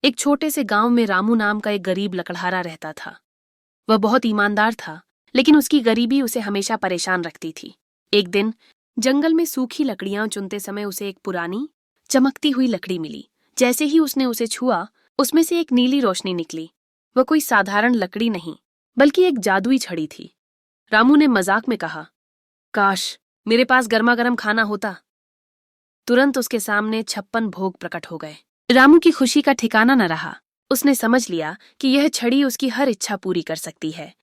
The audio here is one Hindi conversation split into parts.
एक छोटे से गांव में रामू नाम का एक गरीब लकड़हारा रहता था। वह बहुत ईमानदार था, लेकिन उसकी गरीबी उसे हमेशा परेशान रखती थी। एक दिन जंगल में सूखी लकड़ियां चुनते समय उसे एक पुरानी चमकती हुई लकड़ी मिली। जैसे ही उसने उसे छुआ, उसमें से एक नीली रोशनी निकली। वह कोई साधारण लकड़ी नहीं, बल्कि एक जादुई छड़ी थी। रामू ने मजाक में कहा, काश मेरे पास गर्मा गर्म खाना होता। तुरंत उसके सामने 56 भोग प्रकट हो गए। रामू की खुशी का ठिकाना न रहा। उसने समझ लिया कि यह छड़ी उसकी हर इच्छा पूरी कर सकती है।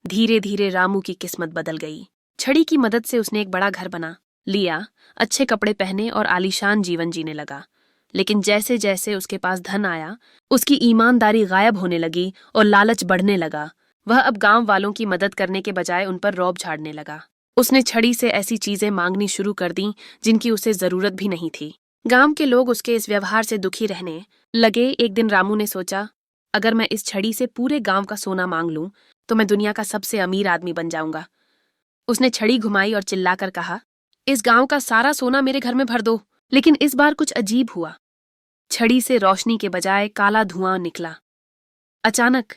धीरे धीरे रामू की किस्मत बदल गई। छड़ी की मदद से उसने एक बड़ा घर बना लिया, अच्छे कपड़े पहने और आलीशान जीवन जीने लगा। लेकिन जैसे जैसे उसके पास धन आया, उसकी ईमानदारी गायब होने लगी और लालच बढ़ने लगा। वह अब गांव वालों की मदद करने के बजाय उन पर रौब झाड़ने लगा। उसने छड़ी से ऐसी चीजें मांगनी शुरू कर दी जिनकी उसे जरूरत भी नहीं थी। गांव के लोग उसके इस व्यवहार से दुखी रहने लगे। एक दिन रामू ने सोचा, अगर मैं इस छड़ी से पूरे गांव का सोना मांग लूं तो मैं दुनिया का सबसे अमीर आदमी बन जाऊंगा। उसने छड़ी घुमाई और चिल्लाकर कहा, इस गांव का सारा सोना मेरे घर में भर दो। लेकिन इस बार कुछ अजीब हुआ। छड़ी से रोशनी के बजाय काला धुआं निकला। अचानक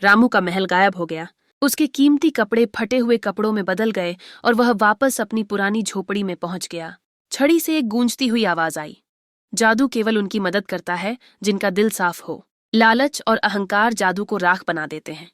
रामू का महल गायब हो गया। उसके कीमती कपड़े फटे हुए कपड़ों में बदल गए और वह वापस अपनी पुरानी झोपड़ी में पहुंच गया। छड़ी से एक गूंजती हुई आवाज आई, जादू केवल उनकी मदद करता है जिनका दिल साफ हो। लालच और अहंकार जादू को राख बना देते हैं।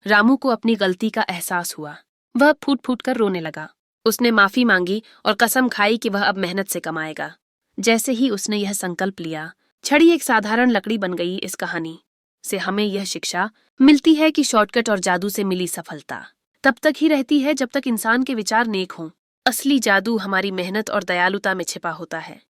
रामू को अपनी गलती का एहसास हुआ। वह फूट फूट कर रोने लगा। उसने माफी मांगी और कसम खाई कि वह अब मेहनत से कमाएगा। जैसे ही उसने यह संकल्प लिया, छड़ी एक साधारण लकड़ी बन गई। इस कहानी से हमें यह शिक्षा मिलती है कि शॉर्टकट और जादू से मिली सफलता तब तक ही रहती है जब तक इंसान के विचार नेक हों। असली जादू हमारी मेहनत और दयालुता में छिपा होता है।